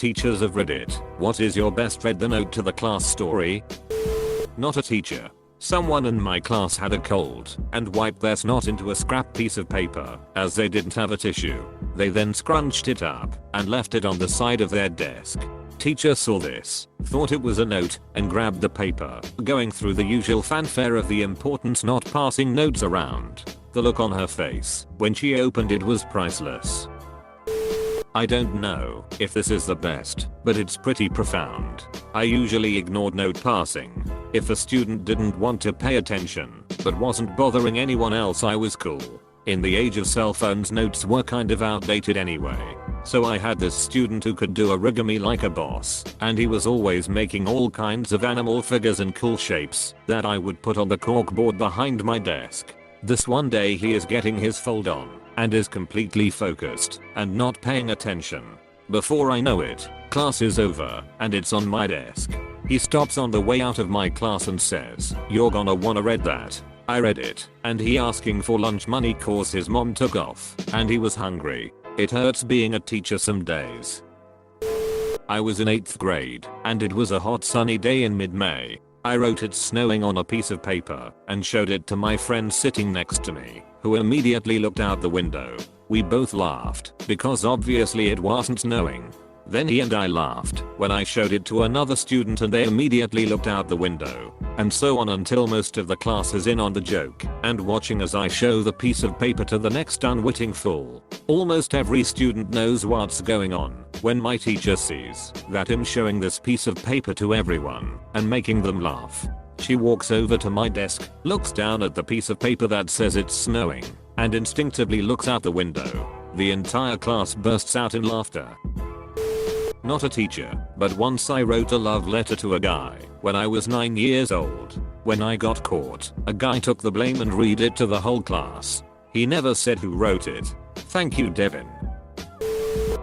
teachers of Reddit, what is your best read the note to the class story? Not a teacher. Someone in my class had a cold and wiped their snot into a scrap piece of paper as they didn't have a tissue. They then scrunched it up and left it on the side of their desk. Teacher saw this, thought it was a note, and grabbed the paper, going through the usual fanfare of the importance not passing notes around. The look on her face when she opened it was priceless. I don't know if this is the best, but it's pretty profound. I usually ignored note passing. If a student didn't want to pay attention, but wasn't bothering anyone else, I was cool. In the age of cell phones, notes were kind of outdated anyway. So I had this student who could do origami like a boss, and he was always making all kinds of animal figures and cool shapes that I would put on the corkboard behind my desk. This one day he is getting his fold on and is completely focused and not paying attention. Before I know it, class is over and it's on my desk. He stops on the way out of my class and says, "You're gonna wanna read that." I read it, and he asking for lunch money cause his mom took off and he was hungry. It hurts being a teacher some days. I was in 8th grade and it was a hot sunny day in mid-May. I wrote "it's snowing" on a piece of paper and showed it to my friend sitting next to me, who immediately looked out the window. We both laughed because obviously it wasn't snowing. Then he and I laughed when I showed it to another student and they immediately looked out the window. And so on until most of the class is in on the joke and watching as I show the piece of paper to the next unwitting fool. Almost every student knows what's going on when my teacher sees that I'm showing this piece of paper to everyone and making them laugh. She walks over to my desk, looks down at the piece of paper that says it's snowing, and instinctively looks out the window. The entire class bursts out in laughter. Not a teacher, but once I wrote a love letter to a guy when I was 9 years old. When I got caught, a guy took the blame and read it to the whole class. He never said who wrote it. Thank you, Devin.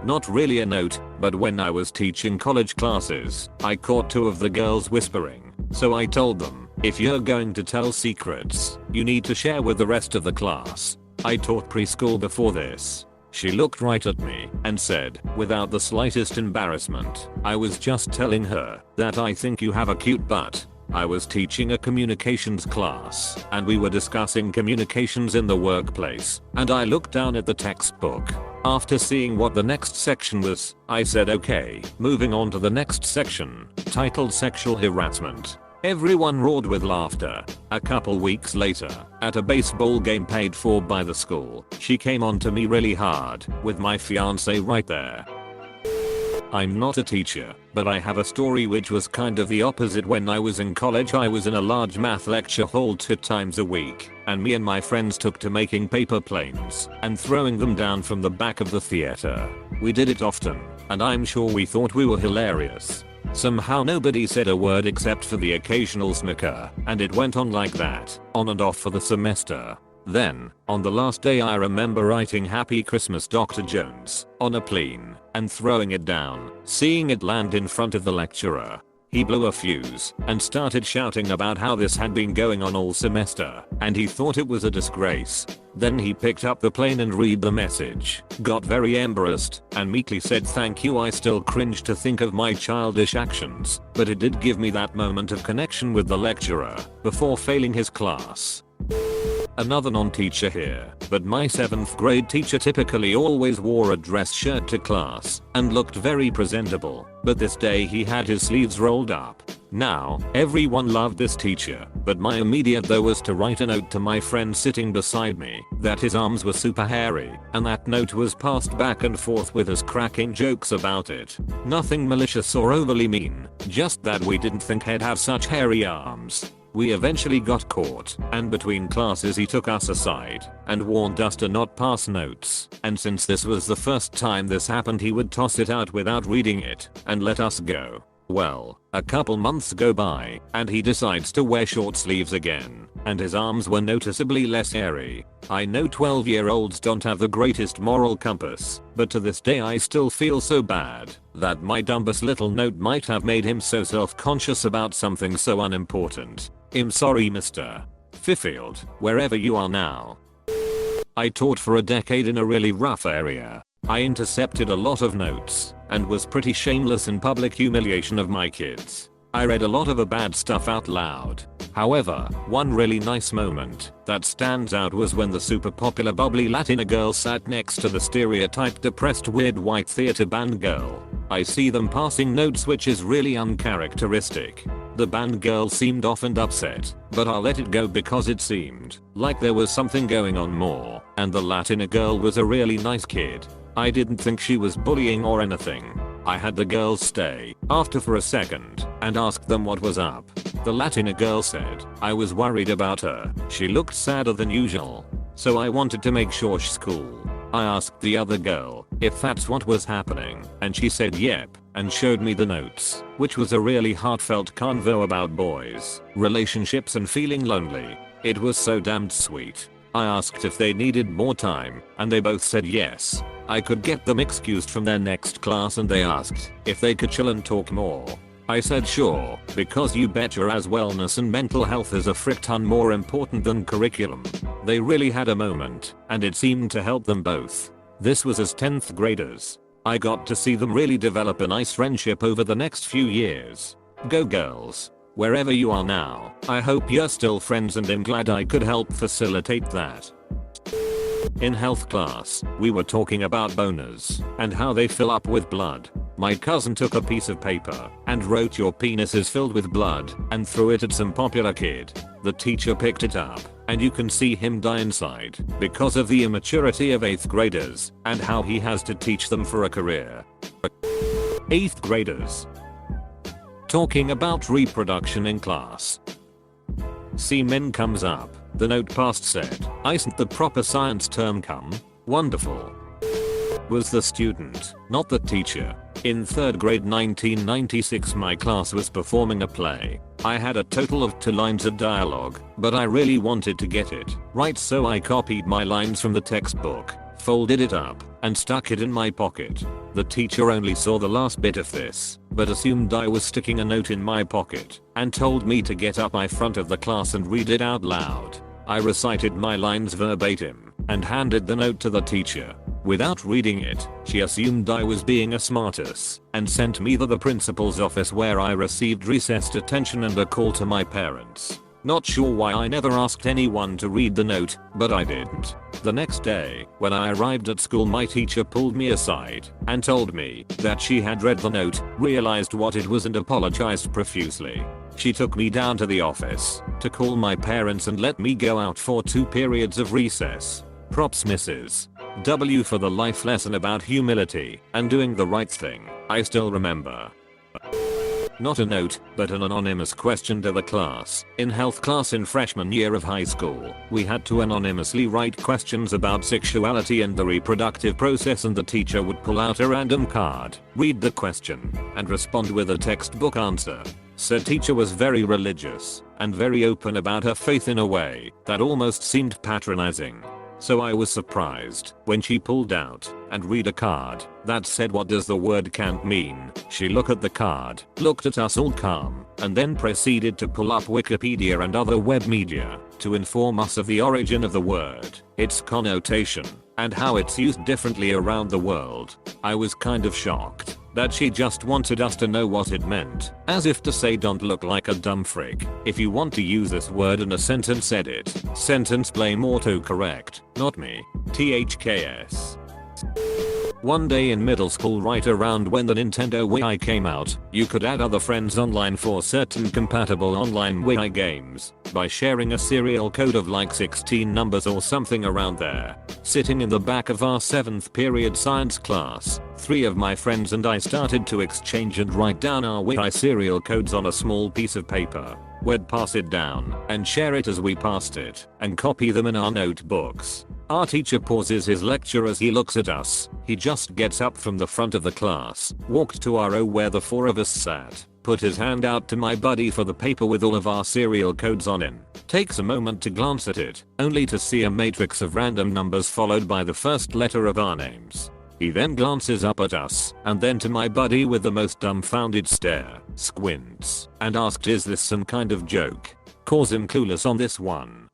Not really a note, but when I was teaching college classes, I caught two of the girls whispering. So I told them, if you're going to tell secrets, you need to share with the rest of the class. I taught preschool before this. She looked right at me and said, without the slightest embarrassment, "I was just telling her that I think you have a cute butt." I was teaching a communications class and we were discussing communications in the workplace, and I looked down at the textbook. After seeing what the next section was, I said okay, moving on to the next section, titled Sexual Harassment. Everyone roared with laughter. A couple weeks later, at a baseball game paid for by the school, she came on to me really hard, with my fiance right there. I'm not a teacher, but I have a story which was kind of the opposite. When I was in college, I was in a large math lecture hall 2 times a week, and me and my friends took to making paper planes and throwing them down from the back of the theater. We did it often, and I'm sure we thought we were hilarious. Somehow nobody said a word except for the occasional snicker, and it went on like that, on and off for the semester. Then, on the last day, I remember writing "Happy Christmas Dr. Jones" on a plane and throwing it down, seeing it land in front of the lecturer. He blew a fuse and started shouting about how this had been going on all semester and he thought it was a disgrace. Then he picked up the plane and read the message, got very embarrassed, and meekly said thank you. I still cringe to think of my childish actions, but it did give me that moment of connection with the lecturer before failing his class. Another non-teacher here, but my 7th grade teacher typically always wore a dress shirt to class and looked very presentable, but this day he had his sleeves rolled up. Now, everyone loved this teacher, but my immediate though was to write a note to my friend sitting beside me that his arms were super hairy, and that note was passed back and forth with us cracking jokes about it. Nothing malicious or overly mean, just that we didn't think he'd have such hairy arms. We eventually got caught, and between classes he took us aside and warned us to not pass notes, and since this was the first time this happened, he would toss it out without reading it and let us go. Well, a couple months go by, and he decides to wear short sleeves again, and his arms were noticeably less hairy. I know 12-year-olds don't have the greatest moral compass, but to this day I still feel so bad that my dumbest little note might have made him so self-conscious about something so unimportant. I'm sorry, Mr. Fifield, wherever you are now. I taught for a decade in a really rough area. I intercepted a lot of notes and was pretty shameless in public humiliation of my kids. I read a lot of the bad stuff out loud. However, one really nice moment that stands out was when the super popular bubbly Latina girl sat next to the stereotyped depressed weird white theater band girl. I see them passing notes, which is really uncharacteristic. The band girl seemed off and upset, but I'll let it go because it seemed like there was something going on more, and the Latina girl was a really nice kid. I didn't think she was bullying or anything. I had the girls stay after for a second and asked them what was up. The Latina girl said, I was worried about her. She looked sadder than usual. So I wanted to make sure she's cool. I asked the other girl if that's what was happening, and she said yep, and showed me the notes, which was a really heartfelt convo about boys, relationships and feeling lonely. It was so damned sweet. I asked if they needed more time, and they both said yes. I could get them excused from their next class, and they asked if they could chill and talk more. I said sure, because you betcha as wellness and mental health is a frick ton more important than curriculum. They really had a moment, and it seemed to help them both. This was as 10th graders. I got to see them really develop a nice friendship over the next few years. Go girls. Wherever you are now, I hope you're still friends, and I'm glad I could help facilitate that. In health class, we were talking about boners and how they fill up with blood. My cousin took a piece of paper and wrote your penis is filled with blood and threw it at some popular kid. The teacher picked it up, and you can see him die inside because of the immaturity of 8th graders and how he has to teach them for a career. 8th graders talking about reproduction in class. Semen comes up. The note passed said, isn't the proper science term come? Wonderful. Was the student, not the teacher. In 3rd grade 1996, my class was performing a play. I had a total of 2 lines of dialogue, but I really wanted to get it right, so I copied my lines from the textbook, folded it up, and stuck it in my pocket. The teacher only saw the last bit of this, but assumed I was sticking a note in my pocket, and told me to get up in front of the class and read it out loud. I recited my lines verbatim and handed the note to the teacher. Without reading it, she assumed I was being a smartass and sent me to the principal's office, where I received recess detention and a call to my parents. Not sure why I never asked anyone to read the note, but I didn't. The next day, when I arrived at school, my teacher pulled me aside and told me that she had read the note, realized what it was, and apologized profusely. She took me down to the office to call my parents and let me go out for 2 periods of recess. Props Mrs. W for the life lesson about humility and doing the right thing. I still remember. Not a note, but an anonymous question to the class. In health class in freshman year of high school, we had to anonymously write questions about sexuality and the reproductive process, and the teacher would pull out a random card, read the question, and respond with a textbook answer. Said teacher was very religious and very open about her faith in a way that almost seemed patronizing. So I was surprised when she pulled out and read a card that said, what does the word can't mean? She looked at the card, looked at us all calm, and then proceeded to pull up Wikipedia and other web media to inform us of the origin of the word, its connotation, and how it's used differently around the world. I was kind of shocked that she just wanted us to know what it meant, as if to say, don't look like a dumb frick. If you want to use this word in a sentence, edit sentence blame autocorrect, not me. THKS. One day in middle school, right around when the Nintendo Wii came out, you could add other friends online for certain compatible online Wii games by sharing a serial code of like 16 numbers or something around there. Sitting in the back of our 7th period science class, 3 of my friends and I started to exchange and write down our Wii serial codes on a small piece of paper. We'd pass it down and share it as we passed it and copy them in our notebooks. Our teacher pauses his lecture as he looks at us. He just gets up from the front of the class, walked to our row where the 4 of us sat, put his hand out to my buddy for the paper with all of our serial codes on it, takes a moment to glance at it, only to see a matrix of random numbers followed by the first letter of our names. He then glances up at us, and then to my buddy with the most dumbfounded stare, squints, and asked, is this some kind of joke? Cause him clueless on this one.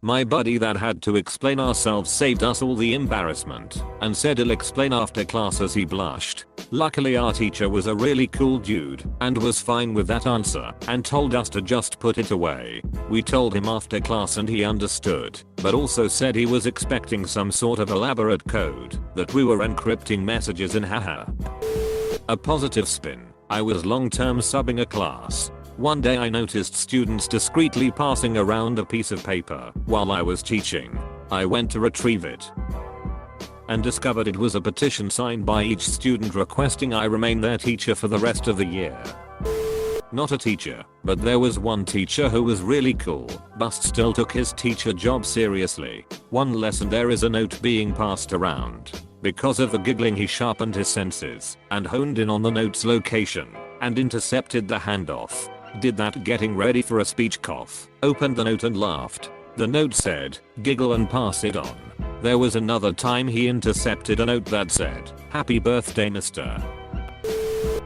My buddy that had to explain ourselves saved us all the embarrassment and said he'll explain after class as he blushed. Luckily our teacher was a really cool dude and was fine with that answer and told us to just put it away. We told him after class and he understood, but also said he was expecting some sort of elaborate code that we were encrypting messages in. Haha. A positive spin. I was long-term subbing a class. One day I noticed students discreetly passing around a piece of paper while I was teaching. I went to retrieve it and discovered it was a petition signed by each student requesting I remain their teacher for the rest of the year. Not a teacher, but there was one teacher who was really cool, but still took his teacher job seriously. One lesson there is a note being passed around. Because of the giggling he sharpened his senses and honed in on the note's location and intercepted the handoff. Did that getting ready for a speech cough, opened the note and laughed. The note said, "Giggle and pass it on." There was another time he intercepted a note that said, "Happy birthday, Mr."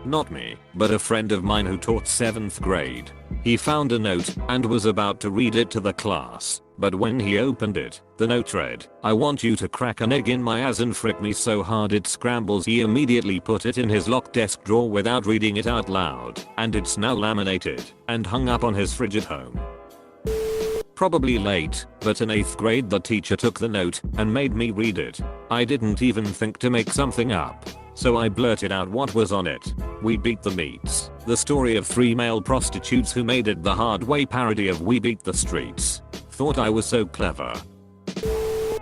Not me, but a friend of mine who taught 7th grade. He found a note and was about to read it to the class, but when he opened it, the note read, "I want you to crack an egg in my ass and frick me so hard it scrambles." He immediately put it in his locked desk drawer without reading it out loud, and it's now laminated and hung up on his fridge at home. Probably late, but in 8th grade the teacher took the note and made me read it. I didn't even think to make something up, so I blurted out what was on it. We Beat the Meats, the story of 3 male prostitutes who made it the hard way parody of We Beat the Streets. Thought I was so clever.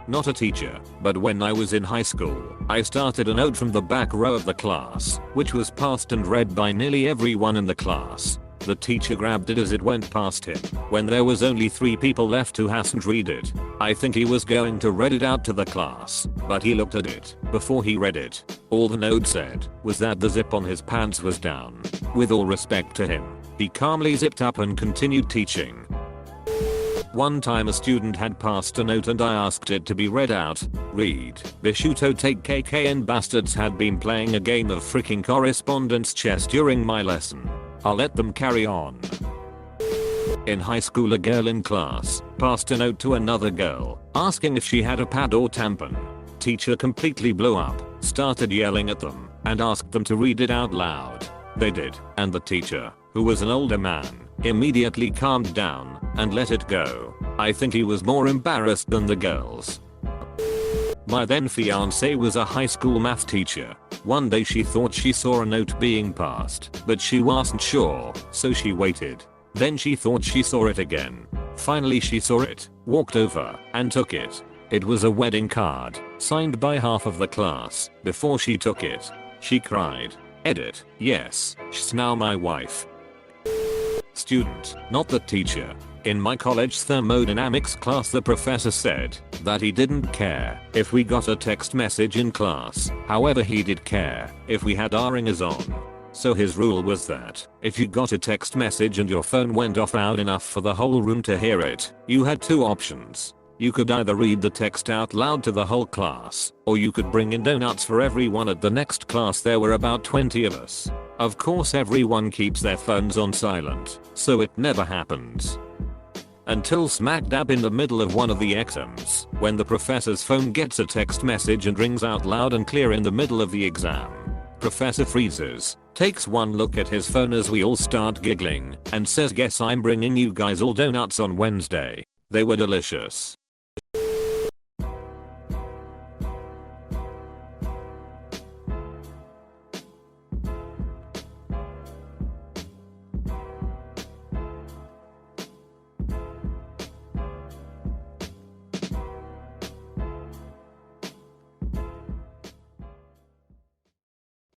Not a teacher, but when I was in high school, I started a note from the back row of the class, which was passed and read by nearly everyone in the class. The teacher grabbed it as it went past him, when there was only 3 people left who hadn't read it. I think he was going to read it out to the class, but he looked at it before he read it. All the note said was that the zip on his pants was down. With all respect to him, he calmly zipped up and continued teaching. One time a student had passed a note and I asked it to be read out. Read, Bishuto take KKN bastards had been playing a game of freaking correspondence chess during my lesson. I'll let them carry on. In high school a girl in class passed a note to another girl asking if she had a pad or tampon. Teacher completely blew up, started yelling at them, and asked them to read it out loud. They did, and the teacher, who was an older man, immediately calmed down and let it go. I think he was more embarrassed than the girls. My then fiance was a high school math teacher. One day she thought she saw a note being passed, but she wasn't sure, so she waited. Then she thought she saw it again. Finally she saw it, walked over, and took it. It was a wedding card, signed by half of the class. Before she took it, she cried. Edit, yes, she's now my wife. Student, not the teacher. In my college thermodynamics class the professor said that he didn't care if we got a text message in class. However, he did care if we had our ringers on. So his rule was that if you got a text message and your phone went off loud enough for the whole room to hear it, you had 2 options. You could either read the text out loud to the whole class, or you could bring in donuts for everyone at the next class. There were about 20 of us. Of course everyone keeps their phones on silent, so it never happens. Until smack dab in the middle of one of the exams, when the professor's phone gets a text message and rings out loud and clear in the middle of the exam. Professor freezes, takes one look at his phone as we all start giggling, and says, "Guess I'm bringing you guys all donuts on Wednesday. They were delicious."